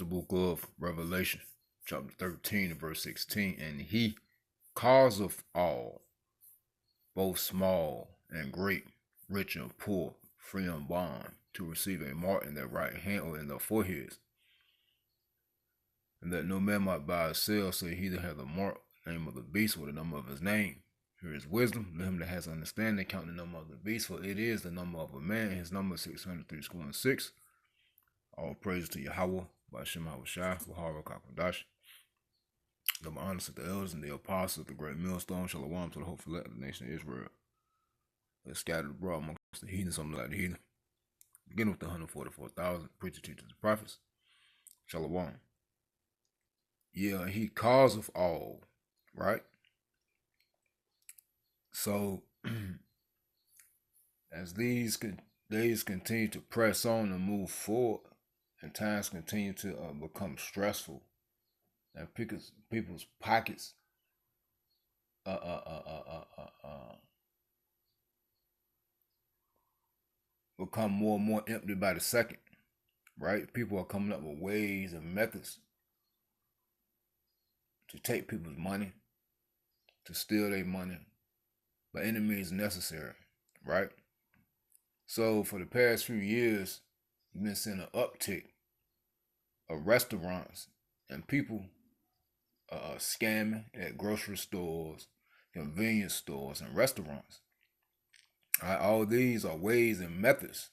the book of Revelation, chapter 13, verse 16. And he causeth all, both small and great, rich and poor, free and bond, to receive a mark in their right hand or in their foreheads, and that no man might buy or sell, save he that hath the mark, name of the beast, or the number of his name. Here is wisdom. Let him that has understanding count the number of the beast, for it is the number of a man. His number is 636. All praise to Yahweh, by Shem Shai, Wahara Kakwadash. Give honors to the elders and the apostles, the great millstone, Shalom to the whole elect of the nation of Israel. They're scattered abroad amongst the heathen, something like the heathen. Beginning with the 144,000 preachers, teachers, and prophets. Shalom. Yeah, he causeth all, right? So, as these days continue to press on and move forward, and times continue to become stressful, and people's pockets become more and more empty by the second, right? People are coming up with ways and methods to take people's money, to steal their money, by any means necessary, right? So for the past few years, you've been seeing an uptick of restaurants and people scamming at grocery stores, convenience stores, and restaurants. All these are ways and methods,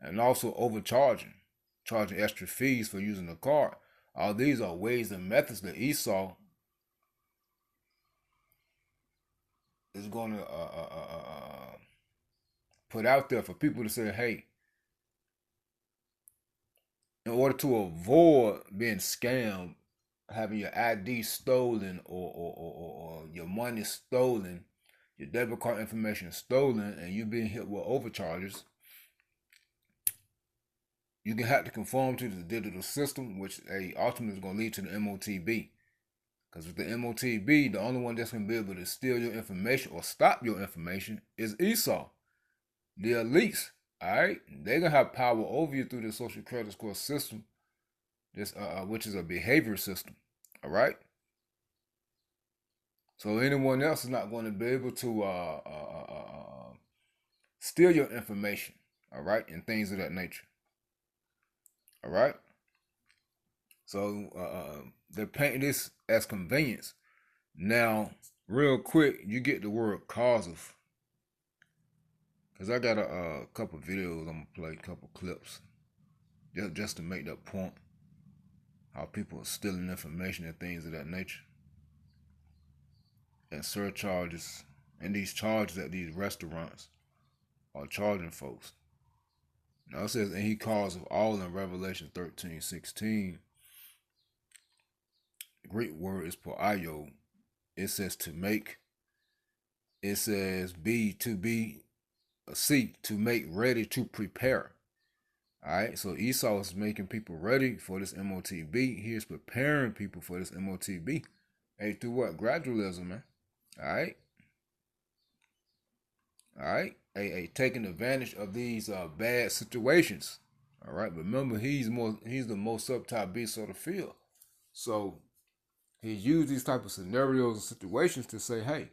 and also overcharging, charging extra fees for using the card. All these are ways and methods that Esau is going to put out there for people to say, hey, in order to avoid being scammed, having your ID stolen or your money stolen, your debit card information stolen, and you being hit with overcharges, you can have to conform to the digital system, which ultimately is going to lead to the MOTB. Because with the MOTB, the only one that's going to be able to steal your information or stop your information is Esau, the elites. All right, they're gonna have power over you through the social credit score system, which is a behavior system. All right. So anyone else is not going to be able to steal your information. All right, and things of that nature. All right. So they're painting this as convenience. Now, real quick, you get the word causeth. Because I got a couple videos, I'm going to play a couple clips just to make that point. How people are stealing information and things of that nature. And surcharges and these charges at these restaurants are charging folks. Now it says, and he calls of all in Revelation 13:16. The Greek word is poio. It says to make. It says to make ready, to prepare. All right, so Esau is making people ready for this MOTB. He is preparing people for this MOTB. Hey, through what? Gradualism, man. All right. All right. Hey, taking advantage of these bad situations. All right. But remember, he's the most subtile beast of the field. So he used these type of scenarios and situations to say, hey,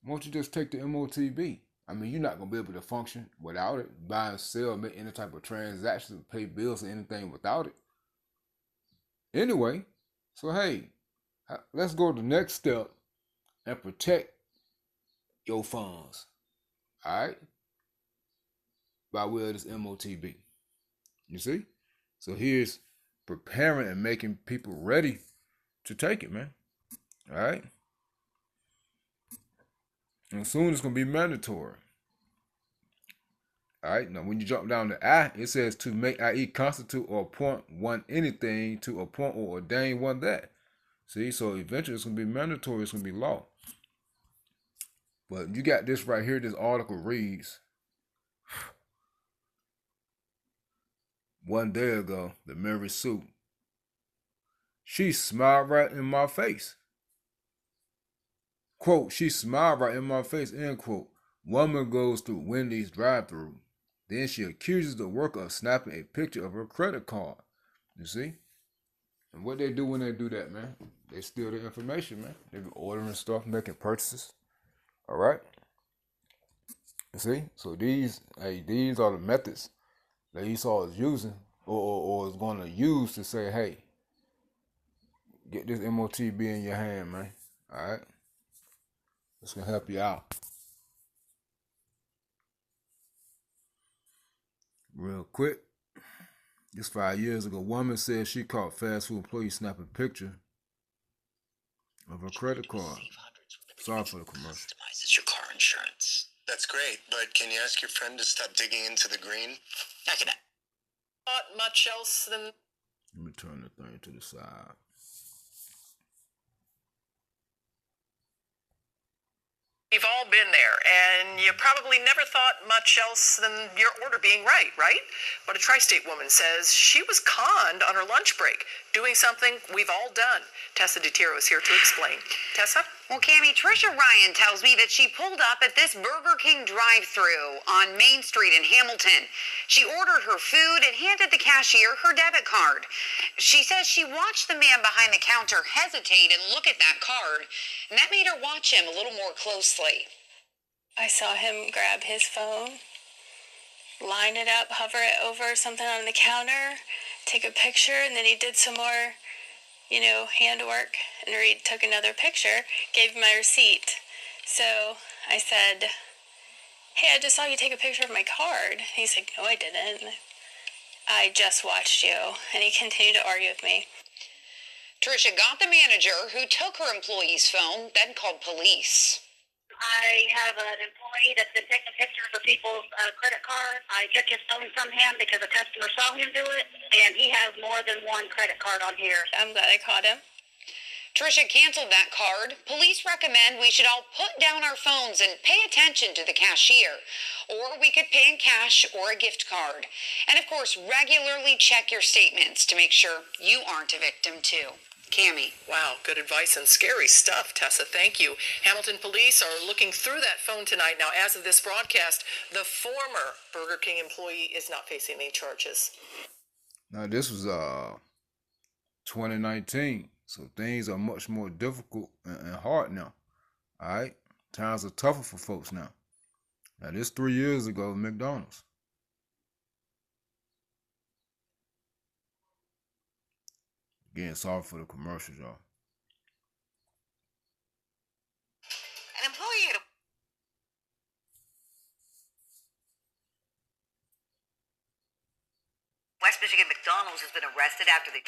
why don't you just take the MOTB? I mean, you're not going to be able to function without it. Buy and sell, make any type of transaction, pay bills or anything without it. Anyway, so hey, let's go to the next step and protect your funds. All right? By way of this MOTB. You see? So here's preparing and making people ready to take it, man. All right? And soon it's going to be mandatory. All right. Now, when you jump down to I, it says to make, i.e. constitute or appoint one anything, to appoint or ordain one that. See, so eventually it's going to be mandatory. It's going to be law. But you got this right here. This article reads, one day ago, the Mary Sue, she smiled right in my face. Quote, she smiled right in my face, end quote. Woman goes through Wendy's drive-thru. Then she accuses the worker of snapping a picture of her credit card. You see? And what they do when they do that, man? They steal the information, man. They be ordering stuff, making purchases. All right? You see? So these are the methods that Esau is using or is going to use to say, hey, get this MOTB in your hand, man. All right? It's going to help you out. Real quick. Just 5 years ago, a woman said she caught fast food employees snapping a picture of her credit card. Sorry for the commercial. Customizes your car insurance. That's great, but can you ask your friend to stop digging into the green? I can. Not much else than. Let me turn the thing to the side. We've all been there, and you probably never thought much else than your order being right? But a tri-state woman says she was conned on her lunch break, doing something we've all done. Tessa DiTiro is here to explain. Tessa? Well, Cammie, Trisha Ryan tells me that she pulled up at this Burger King drive-thru on Main Street in Hamilton. She ordered her food and handed the cashier her debit card. She says she watched the man behind the counter hesitate and look at that card, and that made her watch him a little more closely. I saw him grab his phone, line it up, hover it over something on the counter, take a picture, and then he did some more handwork, and Reed took another picture, gave him my receipt. So I said, hey, I just saw you take a picture of my card. He's like, no, I didn't. I just watched you. And he continued to argue with me. Trisha got the manager, who took her employee's phone, then called police. I have an employee that's been taking pictures of people's credit cards. I took his phone from him because a customer saw him do it, and he has more than one credit card on here. I'm glad I caught him. Trisha canceled that card. Police recommend we should all put down our phones and pay attention to the cashier. Or we could pay in cash or a gift card. And of course, regularly check your statements to make sure you aren't a victim too. Cammie. Wow, good advice and scary stuff, Tessa. Thank you. Hamilton police are looking through that phone tonight. Now, as of this broadcast, the former Burger King employee is not facing any charges. Now, this was 2019, so things are much more difficult and hard now. All right? Times are tougher for folks now. Now, this 3 years ago, McDonald's. Again, sorry for the commercials, y'all. An employee at a West Michigan McDonald's has been arrested after the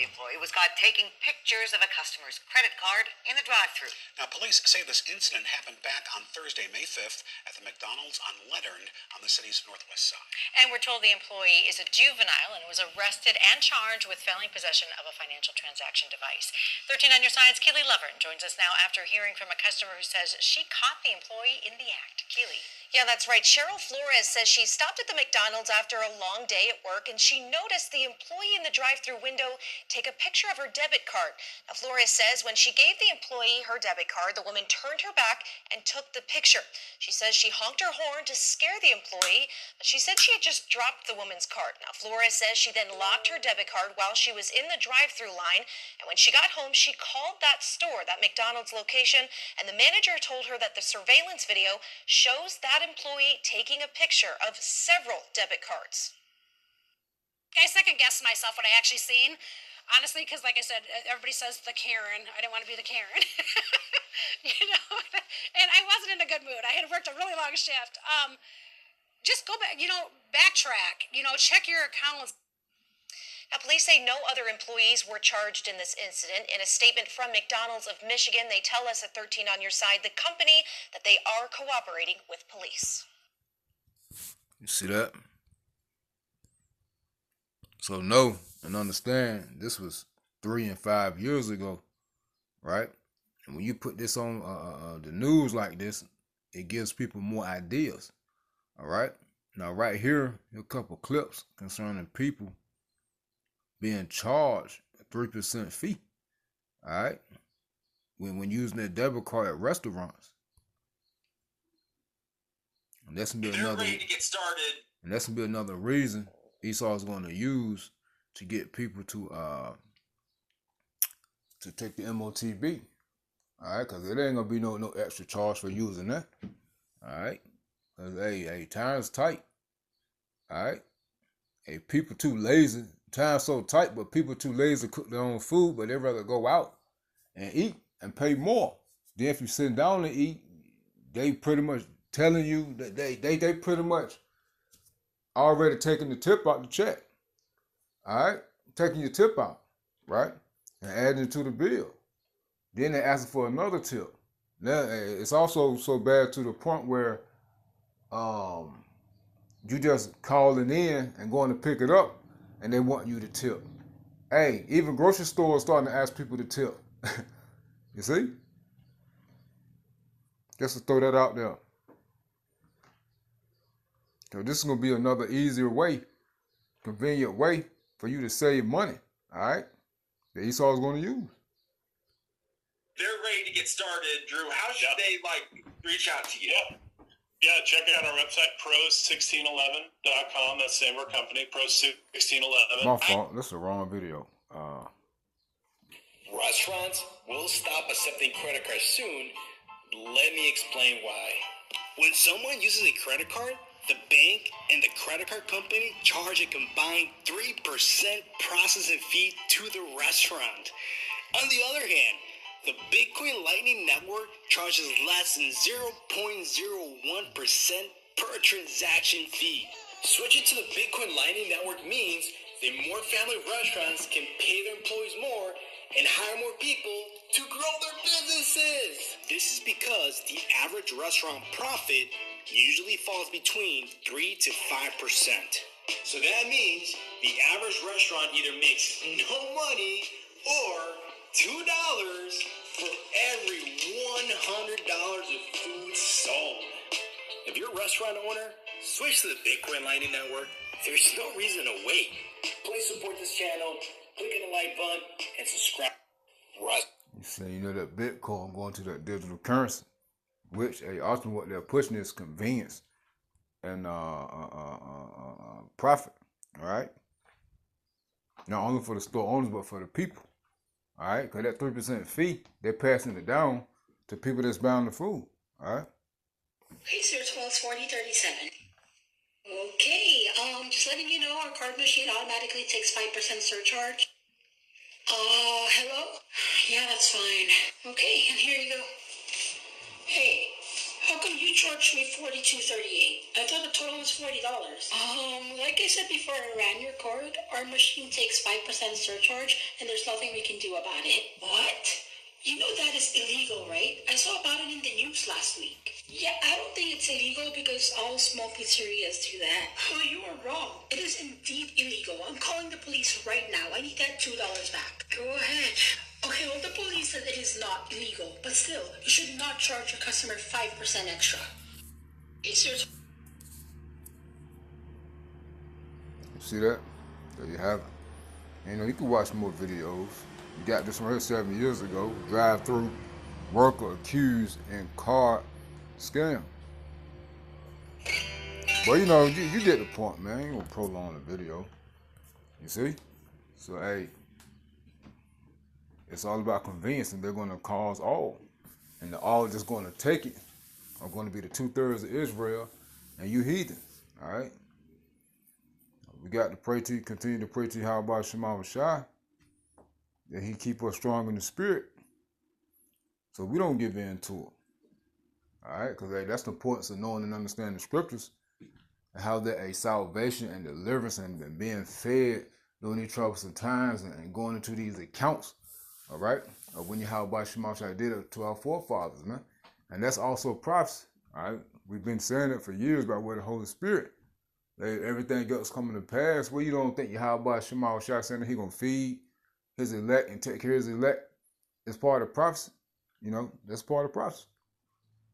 employee was caught taking pictures of a customer's credit card in the drive-thru. Now, police say this incident happened back on Thursday, May 5th, at the McDonald's on Leonard on the city's northwest side. And we're told the employee is a juvenile and was arrested and charged with felony possession of a financial transaction device. 13 on your side's Keely Lovern joins us now after hearing from a customer who says she caught the employee in the act. Keely. Yeah, that's right. Cheryl Flores says she stopped at the McDonald's after a long day at work and she noticed the employee in the drive-thru window take a picture of her debit card. Now, Flores says when she gave the employee her debit card, the woman turned her back and took the picture. She says she honked her horn to scare the employee, but she said she had just dropped the woman's card. Now, Flores says she then locked her debit card while she was in the drive-thru line, and when she got home, she called that store, that McDonald's location, and the manager told her that the surveillance video shows that employee taking a picture of several debit cards. I second-guessed myself what I actually seen, honestly, because like I said, everybody says the Karen. I didn't want to be the Karen, and I wasn't in a good mood. I had worked a really long shift. Just go back, backtrack, check your accounts. Now, police say no other employees were charged in this incident. In a statement from McDonald's of Michigan, they tell us at 13 on your side, the company, that they are cooperating with police. You see that? So know and understand, this was 3 and 5 years ago, right? And when you put this on the news like this, it gives people more ideas, all right? Now, right here, a couple clips concerning people being charged a 3% fee, all right, when using their debit card at restaurants. And that's gonna be They're ready to get started. And that's gonna be another reason Esau is going to use to get people to take the MOTB. All right, because it ain't gonna be no extra charge for using that. All right, because hey, time's tight. All right, hey, people too lazy. Time's so tight, but people too lazy to cook their own food, but they'd rather go out and eat and pay more. Then if you sit down and eat, they pretty much telling you that they pretty much already taking the tip out the check. All right, taking your tip out, right, and adding it to the bill. Then they asking for another tip. Now it's also so bad to the point where you just calling in and going to pick it up, and they want you to tip. Hey, even grocery stores starting to ask people to tip. You see? Just to throw that out there. So this is gonna be another easier way, convenient way for you to save money. All right, that Esau is going to use. They're ready to get started, Drew. How should they reach out to you? Yeah, check out our website, pros1611.com. That's the name of our company, pros1611. My fault. That's the wrong video. Restaurants will stop accepting credit cards soon. Let me explain why. When someone uses a credit card, the bank and the credit card company charge a combined 3% processing fee to the restaurant. On the other hand, the Bitcoin Lightning Network charges less than 0.01% per transaction fee. Switching to the Bitcoin Lightning Network means that more family restaurants can pay their employees more and hire more people to grow their businesses. This is because the average restaurant profit usually falls between 3 to 5%. So that means the average restaurant either makes no money or $2 for every $100 of food sold. If you're a restaurant owner, switch to the Bitcoin Lightning Network. There's no reason to wait. Please support this channel, click on the like button, and subscribe. You see, that Bitcoin going to that digital currency, which often what they're pushing is convenience and profit. All right, not only for the store owners but for the people. All right, because that 3% fee, they're passing it down to people that's buying the food. All right. Hey, sir, 124037. Okay, just letting you know our card machine automatically takes 5% surcharge. Hello? Yeah, that's fine. Okay, and here you go. Hey, how come you charged me $42.38? I thought the total was $40. Like I said before I ran your card, our machine takes 5% surcharge, and there's nothing we can do about it. What? You know that is illegal, right? I saw about it in the news last week. Yeah, I don't think it's illegal because all small pizzerias do that. Oh, you are wrong. It is indeed illegal. I'm calling the police right now. I need that $2 back. Go ahead. Okay, well, the police said it is not illegal, but still, you should not charge your customer 5% extra. It's your... See that? There you have it. You can watch more videos. You got this one here 7 years ago. Drive-through worker accused in car scam. But you get the point, man. I ain't gonna prolong the video. You see? So hey, it's all about convenience, and they're gonna cause all. And the all just gonna take it are gonna be the 2/3 of Israel and you heathen. Alright? We got to pray to you, continue to pray to you, how about Shema Shai, that he keep us strong in the spirit, so we don't give in to it. All right, because that's the importance of knowing and understanding the scriptures and how that a salvation and deliverance and being fed during these troublesome times and going into these accounts. All right, of when Yahweh Shema Shai did it to our forefathers, man, and that's also prophecy. All right, we've been saying it for years about where the Holy Spirit. Everything else coming to pass. Well, you don't think Yahweh Shema Shai saying that he gonna feed his elect and take care of his elect is part of prophecy? That's part of prophecy.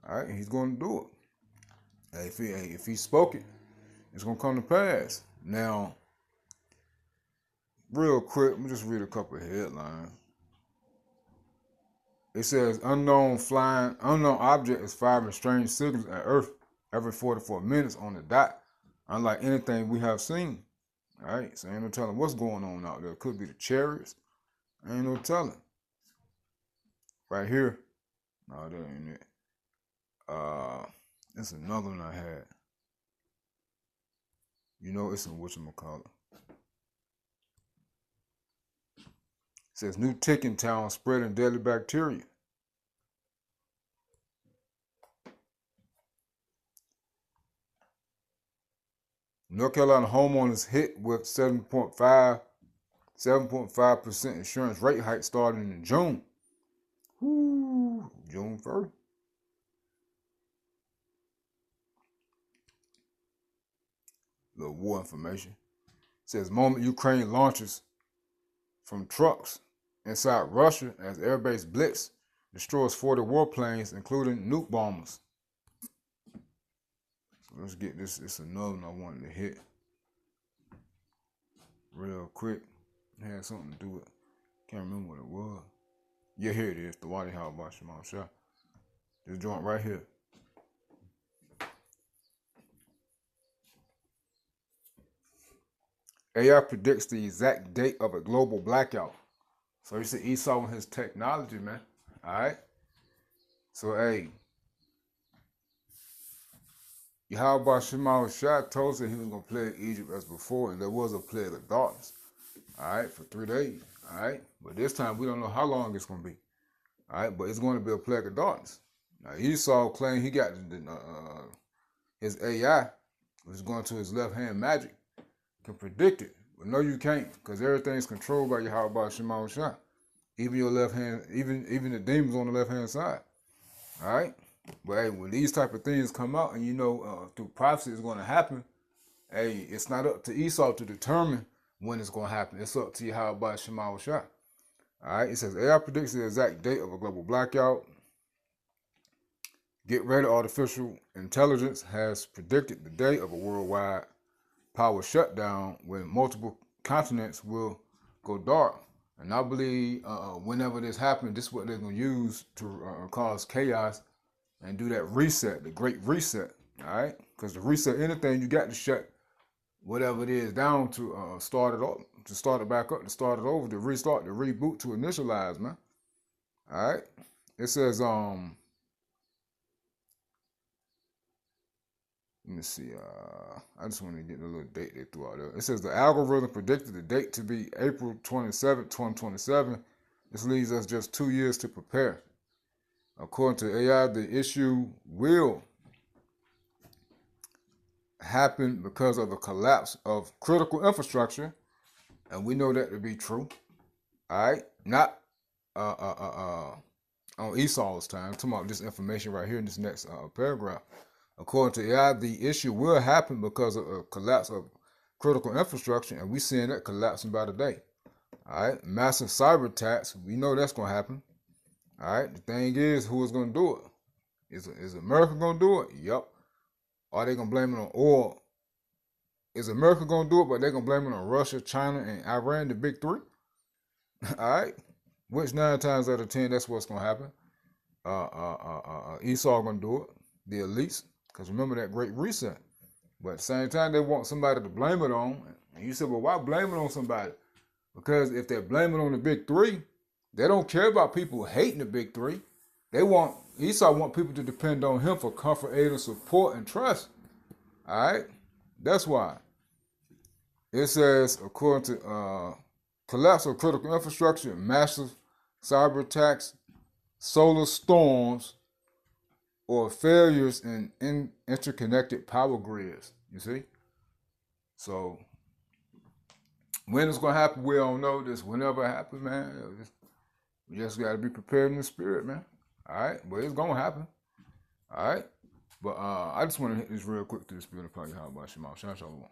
All right, and he's going to do it. If he spoke it, it's going to come to pass. Now, real quick, let me just read a couple of headlines. It says unknown object is firing strange signals at Earth every 44 minutes on the dot, unlike anything we have seen. All right, so ain't no telling what's going on out there. It could be the chariots. Ain't no telling. Right here. No, that ain't it. It's another one I had. You know, it's in whatchamacallit. It says new tick in town spreading deadly bacteria. North Carolina homeowners hit with 7.5% insurance rate hike starting in June. Woo, June 1st. Little war information. It says moment Ukraine launches from trucks inside Russia as airbase blitz destroys 40 warplanes, including nuke bombers. So let's get this. It's another one I wanted to hit real quick. It had something to do with, can't remember what it was. Yeah, here it is. The White House by Shamal Shah. This joint right here. AI predicts the exact date of a global blackout. So you see Esau and his technology, man. All right. So hey, Yahweh Shemal Shah told us that he was gonna plague Egypt as before, and there was a plague of darkness. All right, for 3 days. All right, but this time we don't know how long it's gonna be. All right, but it's going to be a plague of darkness. Now Esau claimed he got his AI, which is going to his left hand magic, can predict it. But no, you can't, because everything's controlled by Yahweh Shemal Shah. Even your left hand, even the demons on the left hand side. All right, but hey, when these type of things come out, and you know through prophecy it's going to happen, hey, it's not up to Esau to determine when it's going to happen. It's up to Yahweh Shemal Shah. All right, it says AI predicts the exact date of a global blackout. Get ready, artificial intelligence has predicted the day of a worldwide power shutdown when multiple continents will go dark. And I believe whenever this happens, this is what they're going to use to cause chaos and do that reset, the great reset. All right, because to reset anything, you got to shut whatever it is down to start it up, to start it back up, to start it over, to restart, to reboot, to initialize, man. All right. It says, let me see. I just want to get the little date they threw out there. It says the algorithm predicted the date to be April 27, 2027. This leaves us just 2 years to prepare. According to AI, the issue will happen because of the collapse of critical infrastructure, and we know that to be true. All right, not on Esau's time. I'm talking about this information right here in this next paragraph. According to AI, the issue will happen because of a collapse of critical infrastructure, and we're seeing that collapsing by the day. All right, massive cyber attacks. We know that's going to happen. All right, the thing is, who is going to do it? Is America going to do it? Yep. Are they going to blame it on oil? Is America going to do it, but they're going to blame it on Russia, China, and Iran, the big three? All right. Which 9 times out of 10, that's what's going to happen. Esau going to do it. The elites. Because remember that great reset. But at the same time, they want somebody to blame it on. And you said, well, why blame it on somebody? Because if they're blaming on the big three, they don't care about people hating the big three. Esau want people to depend on him for comfort, aid, and support and trust. All right? That's why. It says, according to collapse of critical infrastructure, massive cyber attacks, solar storms, or failures in interconnected power grids. You see? So, when it's going to happen, we don't know. This whenever it happens, man. We just got to be prepared in the spirit, man. All right? But it's going to happen. All right? But I just want to hit this real quick to the spirit of Yahweh Shema Shalom.